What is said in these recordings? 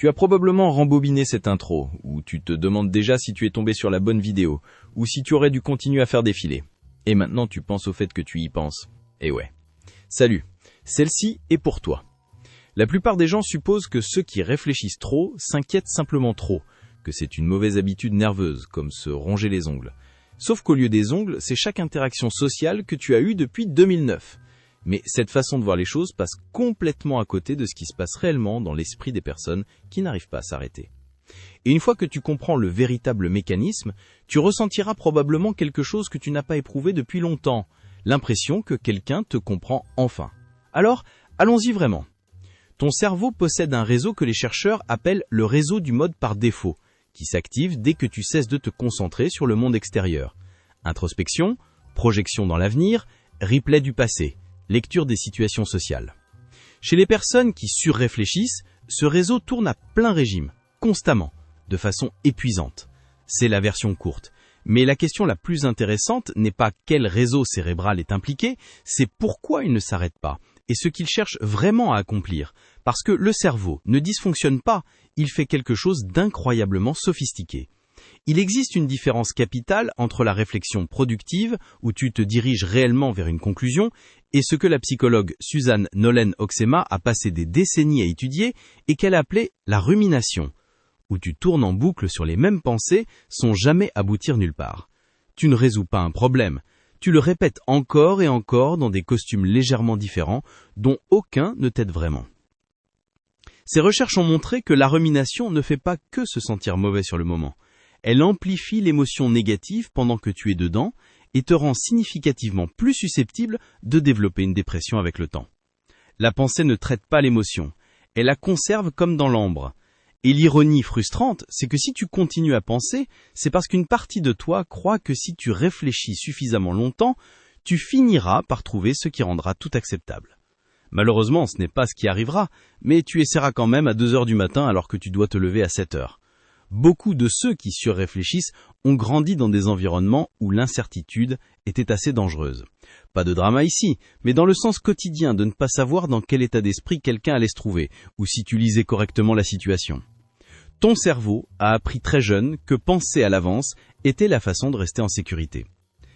Tu as probablement rembobiné cette intro, où tu te demandes déjà si tu es tombé sur la bonne vidéo, ou si tu aurais dû continuer à faire défiler. Et maintenant tu penses au fait que tu y penses. Et ouais. Salut, celle-ci est pour toi. La plupart des gens supposent que ceux qui réfléchissent trop s'inquiètent simplement trop, que c'est une mauvaise habitude nerveuse, comme se ronger les ongles. Sauf qu'au lieu des ongles, c'est chaque interaction sociale que tu as eue depuis 2009. Mais cette façon de voir les choses passe complètement à côté de ce qui se passe réellement dans l'esprit des personnes qui n'arrivent pas à s'arrêter. Et une fois que tu comprends le véritable mécanisme, tu ressentiras probablement quelque chose que tu n'as pas éprouvé depuis longtemps, l'impression que quelqu'un te comprend enfin. Alors, allons-y vraiment. Ton cerveau possède un réseau que les chercheurs appellent le réseau du mode par défaut, qui s'active dès que tu cesses de te concentrer sur le monde extérieur. Introspection, projection dans l'avenir, replay du passé, lecture des situations sociales. Chez les personnes qui surréfléchissent, ce réseau tourne à plein régime, constamment, de façon épuisante. C'est la version courte. Mais la question la plus intéressante n'est pas quel réseau cérébral est impliqué, c'est pourquoi il ne s'arrête pas, et ce qu'il cherche vraiment à accomplir. Parce que le cerveau ne dysfonctionne pas, il fait quelque chose d'incroyablement sophistiqué. Il existe une différence capitale entre la réflexion productive, où tu te diriges réellement vers une conclusion, et ce que la psychologue Suzanne Nolen-Oxema a passé des décennies à étudier et qu'elle a appelé la rumination, où tu tournes en boucle sur les mêmes pensées sans jamais aboutir nulle part. Tu ne résous pas un problème, tu le répètes encore et encore dans des costumes légèrement différents, dont aucun ne t'aide vraiment. Ces recherches ont montré que la rumination ne fait pas que se sentir mauvais sur le moment. Elle amplifie l'émotion négative pendant que tu es dedans et te rend significativement plus susceptible de développer une dépression avec le temps. La pensée ne traite pas l'émotion, elle la conserve comme dans l'ambre. Et l'ironie frustrante, c'est que si tu continues à penser, c'est parce qu'une partie de toi croit que si tu réfléchis suffisamment longtemps, tu finiras par trouver ce qui rendra tout acceptable. Malheureusement, ce n'est pas ce qui arrivera, mais tu essaieras quand même à 2 heures du matin alors que tu dois te lever à 7 heures. Beaucoup de ceux qui surréfléchissent ont grandi dans des environnements où l'incertitude était assez dangereuse. Pas de drama ici, mais dans le sens quotidien de ne pas savoir dans quel état d'esprit quelqu'un allait se trouver, ou si tu lisais correctement la situation. Ton cerveau a appris très jeune que penser à l'avance était la façon de rester en sécurité.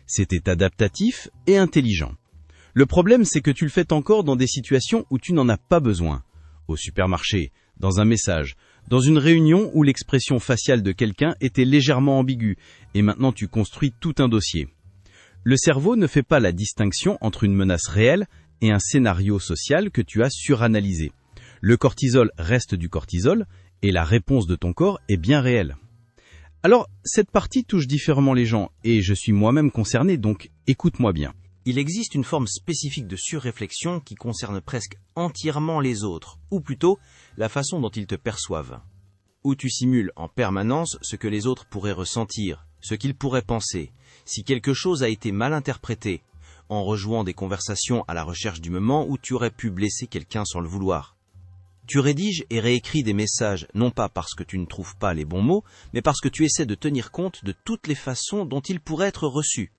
C'était adaptatif et intelligent. Le problème, c'est que tu le fais encore dans des situations où tu n'en as pas besoin. Au supermarché, dans un message, dans une réunion où l'expression faciale de quelqu'un était légèrement ambiguë, et maintenant tu construis tout un dossier. Le cerveau ne fait pas la distinction entre une menace réelle et un scénario social que tu as suranalysé. Le cortisol reste du cortisol, et la réponse de ton corps est bien réelle. Alors, cette partie touche différemment les gens, et je suis moi-même concerné, donc écoute-moi bien. Il existe une forme spécifique de surréflexion qui concerne presque entièrement les autres, ou plutôt la façon dont ils te perçoivent. Où tu simules en permanence ce que les autres pourraient ressentir, ce qu'ils pourraient penser, si quelque chose a été mal interprété, en rejouant des conversations à la recherche du moment où tu aurais pu blesser quelqu'un sans le vouloir. Tu rédiges et réécris des messages, non pas parce que tu ne trouves pas les bons mots, mais parce que tu essaies de tenir compte de toutes les façons dont ils pourraient être reçus.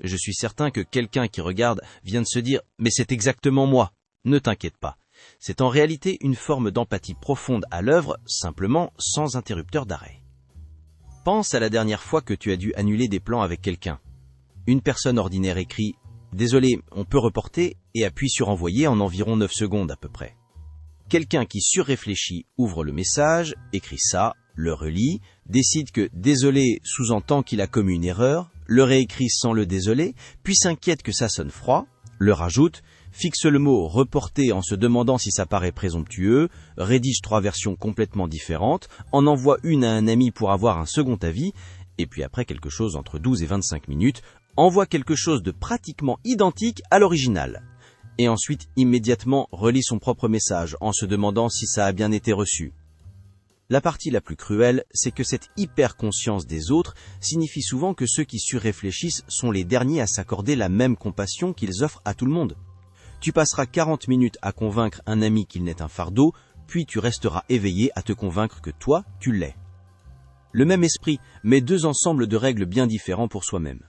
Je suis certain que quelqu'un qui regarde vient de se dire « mais c'est exactement moi ». Ne t'inquiète pas. C'est en réalité une forme d'empathie profonde à l'œuvre, simplement sans interrupteur d'arrêt. Pense à la dernière fois que tu as dû annuler des plans avec quelqu'un. Une personne ordinaire écrit « désolé, on peut reporter » et appuie sur « envoyer » en environ 9 secondes à peu près. Quelqu'un qui surréfléchit ouvre le message, écrit ça, le relit, décide que « désolé » sous-entend qu'il a commis une erreur, le réécrit sans le désolé, puis s'inquiète que ça sonne froid, le rajoute, fixe le mot « reporter » en se demandant si ça paraît présomptueux, rédige 3 versions complètement différentes, en envoie une à un ami pour avoir un second avis, et puis après quelque chose entre 12 et 25 minutes, envoie quelque chose de pratiquement identique à l'original. Et ensuite immédiatement relit son propre message en se demandant si ça a bien été reçu. La partie la plus cruelle, c'est que cette hyper-conscience des autres signifie souvent que ceux qui surréfléchissent sont les derniers à s'accorder la même compassion qu'ils offrent à tout le monde. Tu passeras 40 minutes à convaincre un ami qu'il n'est un fardeau, puis tu resteras éveillé à te convaincre que toi, tu l'es. Le même esprit met 2 ensembles de règles bien différents pour soi-même.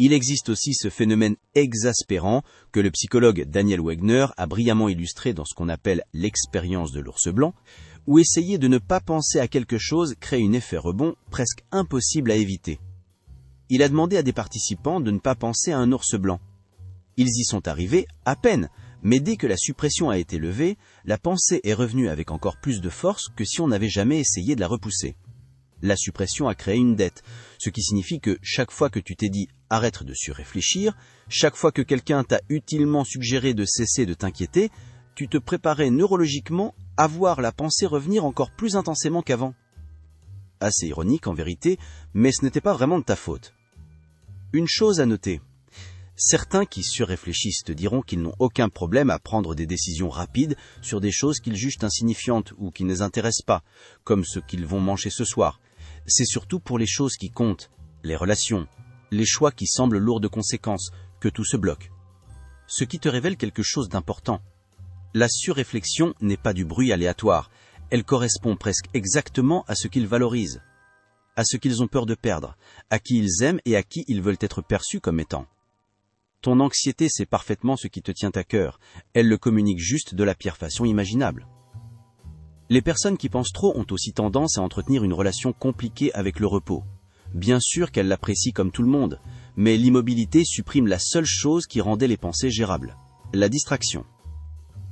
Il existe aussi ce phénomène exaspérant que le psychologue Daniel Wegner a brillamment illustré dans ce qu'on appelle l'expérience de l'ours blanc, où essayer de ne pas penser à quelque chose crée un effet rebond presque impossible à éviter. Il a demandé à des participants de ne pas penser à un ours blanc. Ils y sont arrivés à peine, mais dès que la suppression a été levée, la pensée est revenue avec encore plus de force que si on n'avait jamais essayé de la repousser. La suppression a créé une dette, ce qui signifie que chaque fois que tu t'es dit « arrête de surréfléchir », chaque fois que quelqu'un t'a utilement suggéré de cesser de t'inquiéter, tu te préparais neurologiquement à voir la pensée revenir encore plus intensément qu'avant. Assez ironique en vérité, mais ce n'était pas vraiment de ta faute. Une chose à noter. Certains qui surréfléchissent te diront qu'ils n'ont aucun problème à prendre des décisions rapides sur des choses qu'ils jugent insignifiantes ou qui ne les intéressent pas, comme ce qu'ils vont manger ce soir. C'est surtout pour les choses qui comptent, les relations, les choix qui semblent lourds de conséquences, que tout se bloque. Ce qui te révèle quelque chose d'important. La surréflexion n'est pas du bruit aléatoire, elle correspond presque exactement à ce qu'ils valorisent, à ce qu'ils ont peur de perdre, à qui ils aiment et à qui ils veulent être perçus comme étant. Ton anxiété sait parfaitement ce qui te tient à cœur, elle le communique juste de la pire façon imaginable. Les personnes qui pensent trop ont aussi tendance à entretenir une relation compliquée avec le repos. Bien sûr qu'elles l'apprécient comme tout le monde, mais l'immobilité supprime la seule chose qui rendait les pensées gérables, la distraction.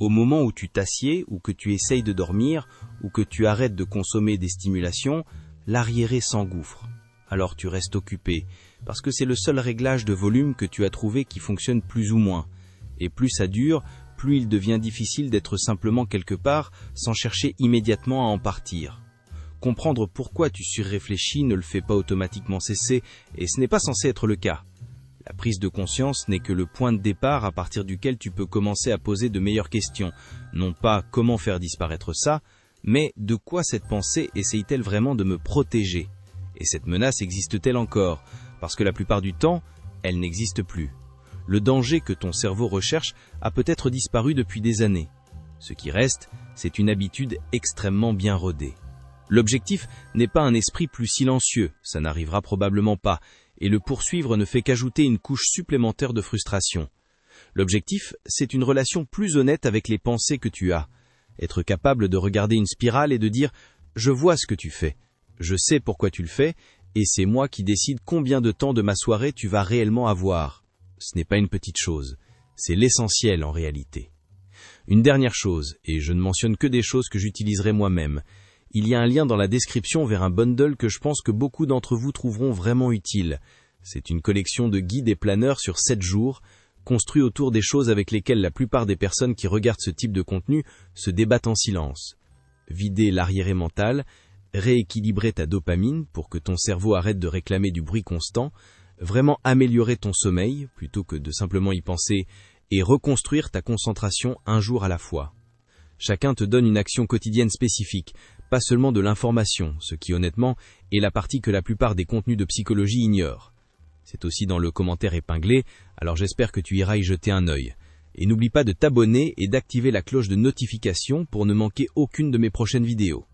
Au moment où tu t'assieds, ou que tu essayes de dormir, ou que tu arrêtes de consommer des stimulations, l'arriéré s'engouffre. Alors tu restes occupé, parce que c'est le seul réglage de volume que tu as trouvé qui fonctionne plus ou moins. Et plus ça dure, plus il devient difficile d'être simplement quelque part sans chercher immédiatement à en partir. Comprendre pourquoi tu surréfléchis ne le fait pas automatiquement cesser, et ce n'est pas censé être le cas. La prise de conscience n'est que le point de départ à partir duquel tu peux commencer à poser de meilleures questions. Non pas comment faire disparaître ça, mais de quoi cette pensée essaye-t-elle vraiment de me protéger? Et cette menace existe-t-elle encore? Parce que la plupart du temps, elle n'existe plus. Le danger que ton cerveau recherche a peut-être disparu depuis des années. Ce qui reste, c'est une habitude extrêmement bien rodée. L'objectif n'est pas un esprit plus silencieux, ça n'arrivera probablement pas, et le poursuivre ne fait qu'ajouter une couche supplémentaire de frustration. L'objectif, c'est une relation plus honnête avec les pensées que tu as. Être capable de regarder une spirale et de dire « je vois ce que tu fais, je sais pourquoi tu le fais, et c'est moi qui décide combien de temps de ma soirée tu vas réellement avoir. » Ce n'est pas une petite chose, c'est l'essentiel en réalité. Une dernière chose, et je ne mentionne que des choses que j'utiliserai moi-même. Il y a un lien dans la description vers un bundle que je pense que beaucoup d'entre vous trouveront vraiment utile. C'est une collection de guides et planeurs sur 7 jours, construits autour des choses avec lesquelles la plupart des personnes qui regardent ce type de contenu se débattent en silence. Vider l'arriéré mental, rééquilibrer ta dopamine pour que ton cerveau arrête de réclamer du bruit constant, vraiment améliorer ton sommeil plutôt que de simplement y penser et reconstruire ta concentration un jour à la fois. Chacun te donne une action quotidienne spécifique, pas seulement de l'information, ce qui honnêtement est la partie que la plupart des contenus de psychologie ignorent. C'est aussi dans le commentaire épinglé, alors j'espère que tu iras y jeter un œil. Et n'oublie pas de t'abonner et d'activer la cloche de notification pour ne manquer aucune de mes prochaines vidéos.